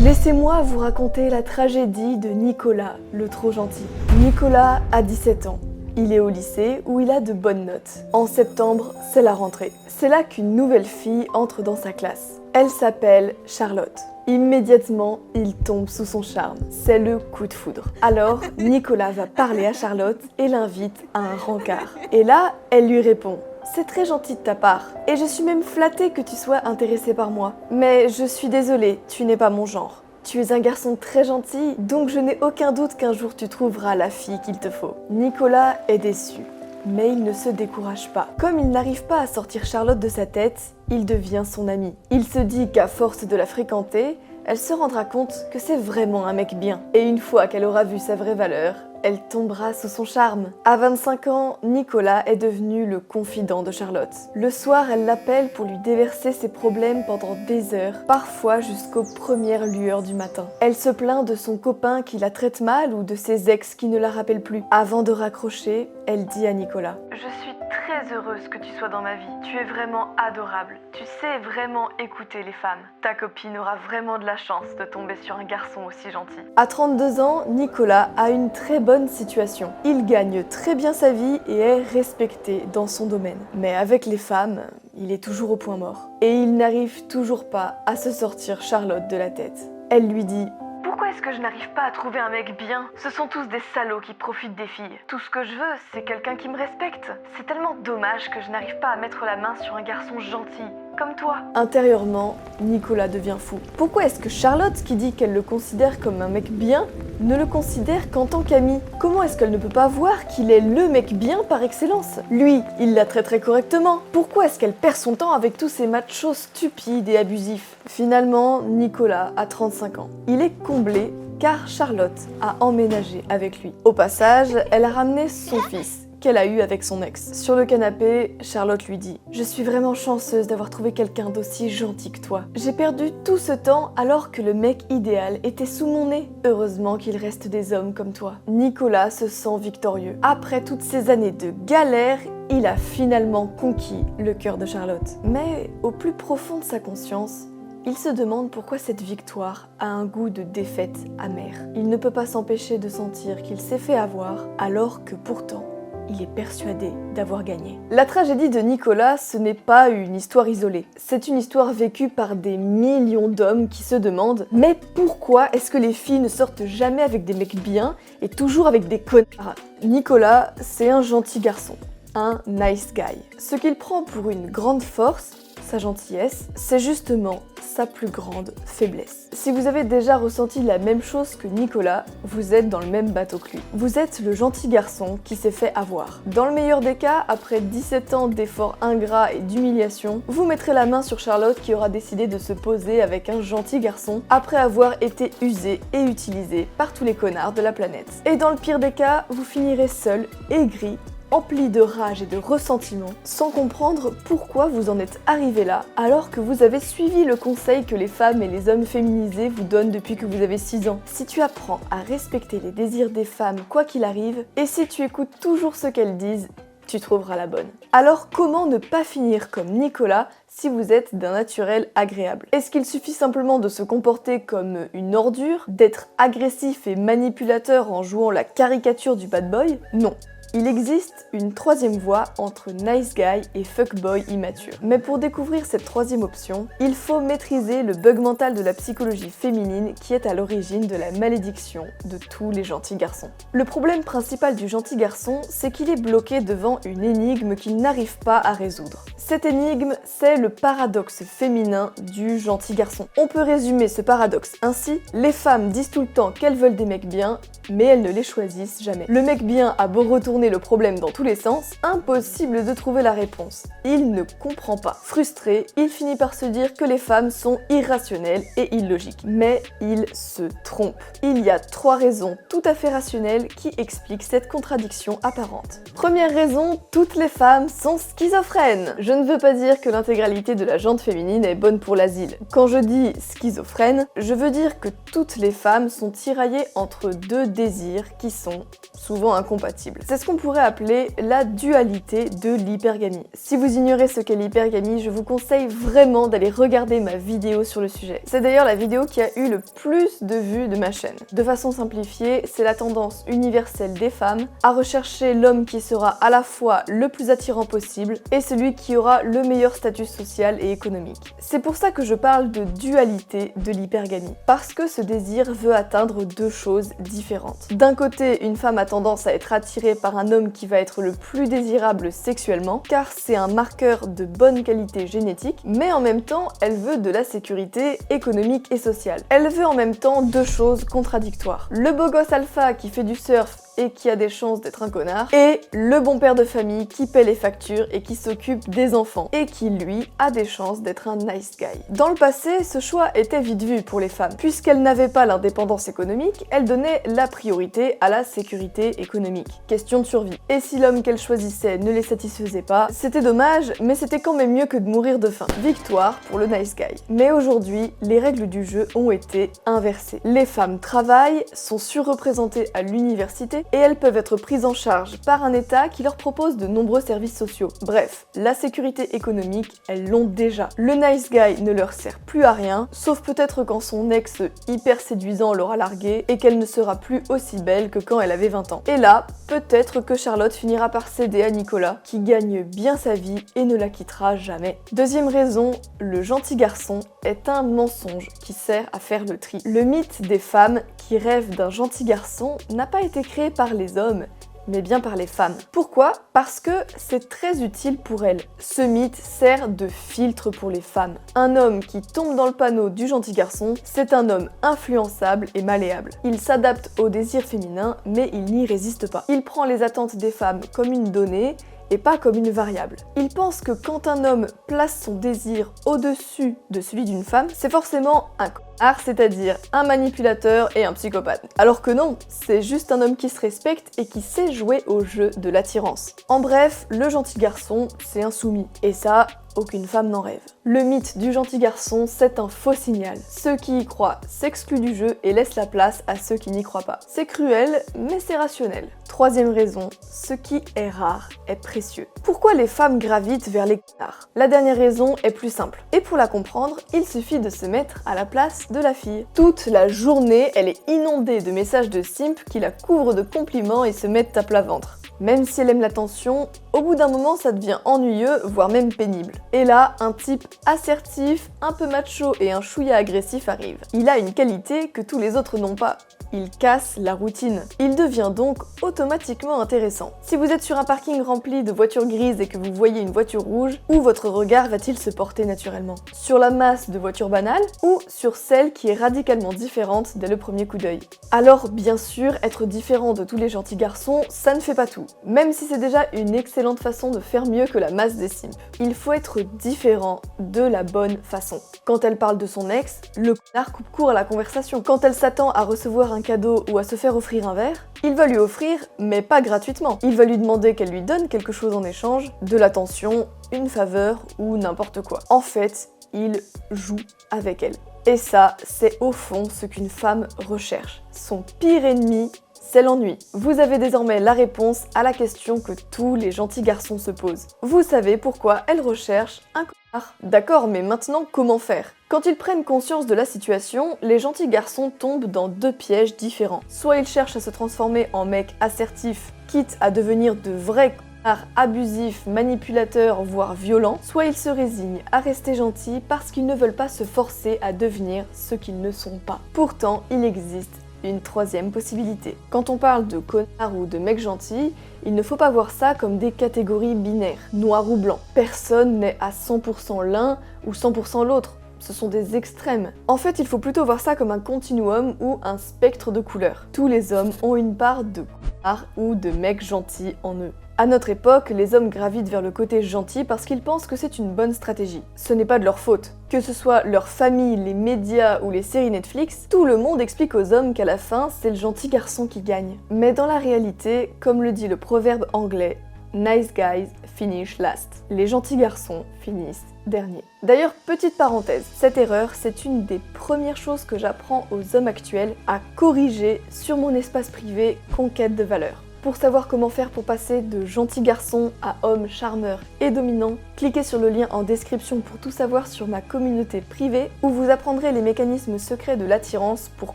Laissez-moi vous raconter la tragédie de Nicolas, le trop gentil. Nicolas a 17 ans. Il est au lycée où il a de bonnes notes. En septembre, c'est la rentrée. C'est là qu'une nouvelle fille entre dans sa classe. Elle s'appelle Charlotte. Immédiatement, il tombe sous son charme. C'est le coup de foudre. Alors, Nicolas va parler à Charlotte et l'invite à un rencard. Et là, elle lui répond: c'est très gentil de ta part, et je suis même flattée que tu sois intéressé par moi. Mais je suis désolée, tu n'es pas mon genre. Tu es un garçon très gentil, donc je n'ai aucun doute qu'un jour tu trouveras la fille qu'il te faut. Nicolas est déçu, mais il ne se décourage pas. Comme il n'arrive pas à sortir Charlotte de sa tête, il devient son ami. Il se dit qu'à force de la fréquenter, elle se rendra compte que c'est vraiment un mec bien. Et une fois qu'elle aura vu sa vraie valeur, elle tombera sous son charme. À 25 ans, Nicolas est devenu le confident de Charlotte. Le soir, elle l'appelle pour lui déverser ses problèmes pendant des heures, parfois jusqu'aux premières lueurs du matin. Elle se plaint de son copain qui la traite mal ou de ses ex qui ne la rappellent plus. Avant de raccrocher, elle dit à Nicolas: je suis très heureuse que tu sois dans ma vie. Tu es vraiment adorable. Tu sais vraiment écouter les femmes. Ta copine aura vraiment de la chance de tomber sur un garçon aussi gentil. À 32 ans, Nicolas a une très bonne situation. Il gagne très bien sa vie et est respecté dans son domaine. Mais avec les femmes, il est toujours au point mort. Et il n'arrive toujours pas à se sortir Charlotte de la tête. Elle lui dit: pourquoi est-ce que je n'arrive pas à trouver un mec bien? Ce sont tous des salauds qui profitent des filles. Tout ce que je veux, c'est quelqu'un qui me respecte. C'est tellement dommage que je n'arrive pas à mettre la main sur un garçon gentil, comme toi. Intérieurement, Nicolas devient fou. Pourquoi est-ce que Charlotte, qui dit qu'elle le considère comme un mec bien, ne le considère qu'en tant qu'ami? Comment est-ce qu'elle ne peut pas voir qu'il est le mec bien par excellence? Lui, il la traiterait correctement. Pourquoi est-ce qu'elle perd son temps avec tous ces machos stupides et abusifs? Finalement, Nicolas a 35 ans. Il est comblé car Charlotte a emménagé avec lui. Au passage, elle a ramené son fils, qu'elle a eu avec son ex. Sur le canapé, Charlotte lui dit: je suis vraiment chanceuse d'avoir trouvé quelqu'un d'aussi gentil que toi. J'ai perdu tout ce temps alors que le mec idéal était sous mon nez. Heureusement qu'il reste des hommes comme toi. Nicolas se sent victorieux. Après toutes ces années de galère, il a finalement conquis le cœur de Charlotte. Mais au plus profond de sa conscience, il se demande pourquoi cette victoire a un goût de défaite amère. Il ne peut pas s'empêcher de sentir qu'il s'est fait avoir alors que pourtant, il est persuadé d'avoir gagné. La tragédie de Nicolas, ce n'est pas une histoire isolée. C'est une histoire vécue par des millions d'hommes qui se demandent: mais pourquoi est-ce que les filles ne sortent jamais avec des mecs bien et toujours avec des connards? Nicolas, c'est un gentil garçon, un nice guy. Ce qu'il prend pour une grande force, sa gentillesse, c'est justement sa plus grande faiblesse. Si vous avez déjà ressenti la même chose que Nicolas, vous êtes dans le même bateau que lui. Vous êtes le gentil garçon qui s'est fait avoir. Dans le meilleur des cas, après 17 ans d'efforts ingrats et d'humiliation, vous mettrez la main sur Charlotte qui aura décidé de se poser avec un gentil garçon après avoir été usé et utilisé par tous les connards de la planète. Et dans le pire des cas, vous finirez seul, aigri, empli de rage et de ressentiment, sans comprendre pourquoi vous en êtes arrivé là, alors que vous avez suivi le conseil que les femmes et les hommes féminisés vous donnent depuis que vous avez 6 ans. Si tu apprends à respecter les désirs des femmes quoi qu'il arrive, et si tu écoutes toujours ce qu'elles disent, tu trouveras la bonne. Alors comment ne pas finir comme Nicolas si vous êtes d'un naturel agréable? Est-ce qu'il suffit simplement de se comporter comme une ordure, d'être agressif et manipulateur en jouant la caricature du bad boy? Non. Il existe une troisième voie entre nice guy et fuckboy immature. Mais pour découvrir cette troisième option, il faut maîtriser le bug mental de la psychologie féminine qui est à l'origine de la malédiction de tous les gentils garçons. Le problème principal du gentil garçon, c'est qu'il est bloqué devant une énigme qu'il n'arrive pas à résoudre. Cette énigme, c'est le paradoxe féminin du gentil garçon. On peut résumer ce paradoxe ainsi: les femmes disent tout le temps qu'elles veulent des mecs bien, mais elles ne les choisissent jamais. Le mec bien a beau retourner le problème dans tous les sens, impossible de trouver la réponse. Il ne comprend pas. Frustré, il finit par se dire que les femmes sont irrationnelles et illogiques. Mais il se trompe. Il y a 3 raisons tout à fait rationnelles qui expliquent cette contradiction apparente. Première raison, toutes les femmes sont schizophrènes. Je ne veux pas dire que l'intégralité de la gente féminine est bonne pour l'asile. Quand je dis schizophrène, je veux dire que toutes les femmes sont tiraillées entre 2 désirs qui sont souvent incompatibles. C'est ce qu'on pourrait appeler la dualité de l'hypergamie. Si vous ignorez ce qu'est l'hypergamie, je vous conseille vraiment d'aller regarder ma vidéo sur le sujet. C'est d'ailleurs la vidéo qui a eu le plus de vues de ma chaîne. De façon simplifiée, c'est la tendance universelle des femmes à rechercher l'homme qui sera à la fois le plus attirant possible et celui qui aura le meilleur statut social et économique. C'est pour ça que je parle de dualité de l'hypergamie. Parce que ce désir veut atteindre deux choses différentes. D'un côté, une femme a tendance à être attirée par un homme qui va être le plus désirable sexuellement, car c'est un marqueur de bonne qualité génétique, mais en même temps, elle veut de la sécurité économique et sociale. Elle veut en même temps deux choses contradictoires. Le beau gosse alpha qui fait du surf et qui a des chances d'être un connard, et le bon père de famille qui paie les factures et qui s'occupe des enfants, et qui lui a des chances d'être un nice guy. Dans le passé, ce choix était vite vu pour les femmes. Puisqu'elles n'avaient pas l'indépendance économique, elles donnaient la priorité à la sécurité économique. Question de survie. Et si l'homme qu'elles choisissaient ne les satisfaisait pas, c'était dommage, mais c'était quand même mieux que de mourir de faim. Victoire pour le nice guy. Mais aujourd'hui, les règles du jeu ont été inversées. Les femmes travaillent, sont surreprésentées à l'université, et elles peuvent être prises en charge par un État qui leur propose de nombreux services sociaux. Bref, la sécurité économique, elles l'ont déjà. Le nice guy ne leur sert plus à rien, sauf peut-être quand son ex hyper séduisant l'aura larguée et qu'elle ne sera plus aussi belle que quand elle avait 20 ans. Et là, peut-être que Charlotte finira par céder à Nicolas, qui gagne bien sa vie et ne la quittera jamais. Deuxième raison, le gentil garçon est un mensonge qui sert à faire le tri. Le mythe des femmes qui rêvent d'un gentil garçon n'a pas été créé par les hommes, mais bien par les femmes. Pourquoi ? Parce que c'est très utile pour elles. Ce mythe sert de filtre pour les femmes. Un homme qui tombe dans le panneau du gentil garçon, c'est un homme influençable et malléable. Il s'adapte au désir féminin, mais il n'y résiste pas. Il prend les attentes des femmes comme une donnée, et pas comme une variable. Il pense que quand un homme place son désir au-dessus de celui d'une femme, c'est forcément un connard, c'est-à-dire un manipulateur et un psychopathe. Alors que non, c'est juste un homme qui se respecte et qui sait jouer au jeu de l'attirance. En bref, le gentil garçon, c'est un soumis. Et ça, aucune femme n'en rêve. Le mythe du gentil garçon, c'est un faux signal. Ceux qui y croient s'excluent du jeu et laissent la place à ceux qui n'y croient pas. C'est cruel, mais c'est rationnel. Troisième raison, ce qui est rare est précieux. Pourquoi les femmes gravitent vers les connards ? La dernière raison est plus simple. Et pour la comprendre, il suffit de se mettre à la place de la fille. Toute la journée, elle est inondée de messages de simp qui la couvrent de compliments et se mettent à plat ventre. Même si elle aime l'attention, au bout d'un moment ça devient ennuyeux, voire même pénible. Et là, un type assertif, un peu macho et un chouïa agressif arrive. Il a une qualité que tous les autres n'ont pas. Il casse la routine. Il devient donc automatiquement intéressant. Si vous êtes sur un parking rempli de voitures grises et que vous voyez une voiture rouge, où votre regard va-t-il se porter naturellement ? Sur la masse de voitures banales ou sur celle qui est radicalement différente dès le premier coup d'œil ? Alors bien sûr, être différent de tous les gentils garçons, ça ne fait pas tout. Même si c'est déjà une excellente façon de faire mieux que la masse des simps. Il faut être différent de la bonne façon. Quand elle parle de son ex, le connard coupe court à la conversation. Quand elle s'attend à recevoir un cadeau ou à se faire offrir un verre, il va lui offrir, mais pas gratuitement. Il va lui demander qu'elle lui donne quelque chose en échange, de l'attention, une faveur ou n'importe quoi. En fait, il joue avec elle. Et ça, c'est au fond ce qu'une femme recherche. Son pire ennemi, c'est l'ennui. Vous avez désormais la réponse à la question que tous les gentils garçons se posent. Vous savez pourquoi elles recherchent un connard. D'accord, mais maintenant comment faire ? Quand ils prennent conscience de la situation, les gentils garçons tombent dans deux pièges différents. Soit ils cherchent à se transformer en mecs assertifs, quitte à devenir de vrais connards abusifs, manipulateurs, voire violents, soit ils se résignent à rester gentils parce qu'ils ne veulent pas se forcer à devenir ce qu'ils ne sont pas. Pourtant, il existe une troisième possibilité. Quand on parle de connards ou de mecs gentils, il ne faut pas voir ça comme des catégories binaires, noir ou blanc. Personne n'est à 100% l'un ou 100% l'autre. Ce sont des extrêmes. En fait, il faut plutôt voir ça comme un continuum ou un spectre de couleurs. Tous les hommes ont une part de connards ou de mecs gentils en eux. À notre époque, les hommes gravitent vers le côté gentil parce qu'ils pensent que c'est une bonne stratégie. Ce n'est pas de leur faute. Que ce soit leur famille, les médias ou les séries Netflix, tout le monde explique aux hommes qu'à la fin, c'est le gentil garçon qui gagne. Mais dans la réalité, comme le dit le proverbe anglais, nice guys finish last. Les gentils garçons finissent dernier. D'ailleurs, petite parenthèse, cette erreur, c'est une des premières choses que j'apprends aux hommes actuels à corriger sur mon espace privé Conquête de valeurs. Pour savoir comment faire pour passer de gentil garçon à homme charmeur et dominant, cliquez sur le lien en description pour tout savoir sur ma communauté privée où vous apprendrez les mécanismes secrets de l'attirance pour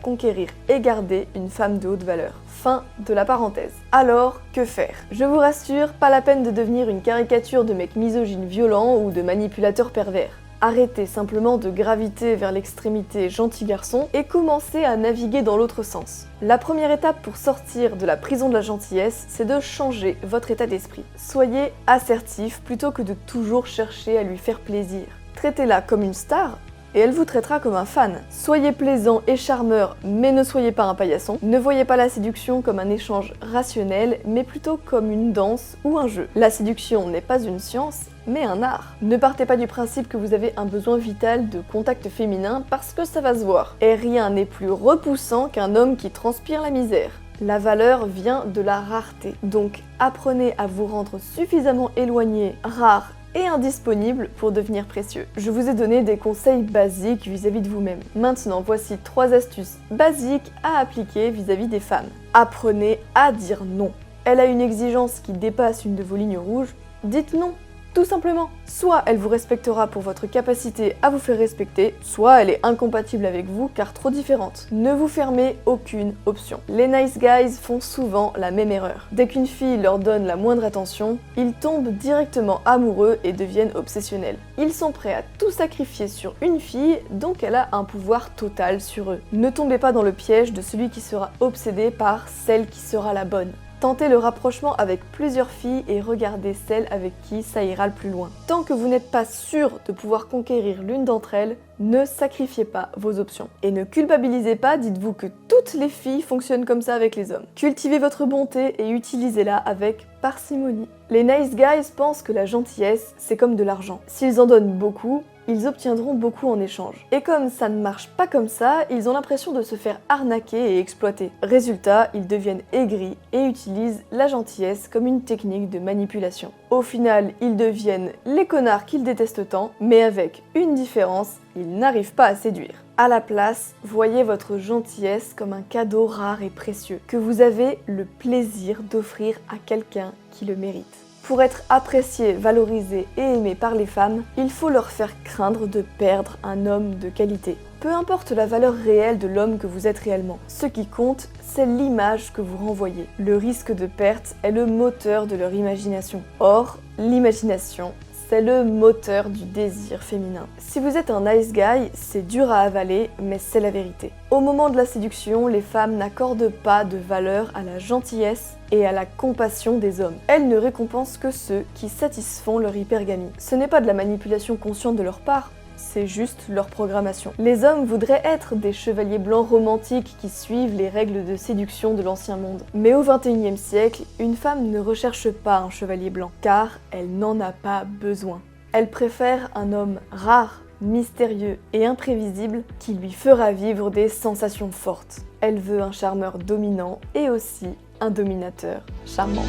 conquérir et garder une femme de haute valeur. Fin de la parenthèse. Alors, que faire? Je vous rassure, pas la peine de devenir une caricature de mec misogyne violent ou de manipulateur pervers. Arrêtez simplement de graviter vers l'extrémité gentil garçon et commencez à naviguer dans l'autre sens. La première étape pour sortir de la prison de la gentillesse, c'est de changer votre état d'esprit. Soyez assertif plutôt que de toujours chercher à lui faire plaisir. Traitez-la comme une star et elle vous traitera comme un fan. Soyez plaisant et charmeur, mais ne soyez pas un paillasson. Ne voyez pas la séduction comme un échange rationnel, mais plutôt comme une danse ou un jeu. La séduction n'est pas une science, mais un art. Ne partez pas du principe que vous avez un besoin vital de contact féminin parce que ça va se voir. Et rien n'est plus repoussant qu'un homme qui transpire la misère. La valeur vient de la rareté. Donc apprenez à vous rendre suffisamment éloigné, rare et indisponible pour devenir précieux. Je vous ai donné des conseils basiques vis-à-vis de vous-même. Maintenant, voici 3 astuces basiques à appliquer vis-à-vis des femmes. Apprenez à dire non. Elle a une exigence qui dépasse une de vos lignes rouges, dites non. Tout simplement. Soit elle vous respectera pour votre capacité à vous faire respecter, soit elle est incompatible avec vous car trop différente. Ne vous fermez aucune option. Les nice guys font souvent la même erreur. Dès qu'une fille leur donne la moindre attention, ils tombent directement amoureux et deviennent obsessionnels. Ils sont prêts à tout sacrifier sur une fille, donc elle a un pouvoir total sur eux. Ne tombez pas dans le piège de celui qui sera obsédé par celle qui sera la bonne. Tentez le rapprochement avec plusieurs filles et regardez celle avec qui ça ira le plus loin. Tant que vous n'êtes pas sûr de pouvoir conquérir l'une d'entre elles, ne sacrifiez pas vos options. Et ne culpabilisez pas, dites-vous que toutes les filles fonctionnent comme ça avec les hommes. Cultivez votre bonté et utilisez-la avec parcimonie. Les nice guys pensent que la gentillesse, c'est comme de l'argent. S'ils en donnent beaucoup, ils obtiendront beaucoup en échange. Et comme ça ne marche pas comme ça, ils ont l'impression de se faire arnaquer et exploiter. Résultat, ils deviennent aigris et utilisent la gentillesse comme une technique de manipulation. Au final, ils deviennent les connards qu'ils détestent tant, mais avec une différence, ils n'arrivent pas à séduire. À la place, voyez votre gentillesse comme un cadeau rare et précieux, que vous avez le plaisir d'offrir à quelqu'un qui le mérite. Pour être apprécié, valorisé et aimé par les femmes, il faut leur faire craindre de perdre un homme de qualité. Peu importe la valeur réelle de l'homme que vous êtes réellement, ce qui compte, c'est l'image que vous renvoyez. Le risque de perte est le moteur de leur imagination. Or, l'imagination, c'est le moteur du désir féminin. Si vous êtes un nice guy, c'est dur à avaler, mais c'est la vérité. Au moment de la séduction, les femmes n'accordent pas de valeur à la gentillesse et à la compassion des hommes. Elles ne récompensent que ceux qui satisfont leur hypergamie. Ce n'est pas de la manipulation consciente de leur part, c'est juste leur programmation. Les hommes voudraient être des chevaliers blancs romantiques qui suivent les règles de séduction de l'ancien monde. Mais au XXIe siècle, une femme ne recherche pas un chevalier blanc, car elle n'en a pas besoin. Elle préfère un homme rare, mystérieux et imprévisible qui lui fera vivre des sensations fortes. Elle veut un charmeur dominant et aussi un dominateur charmant.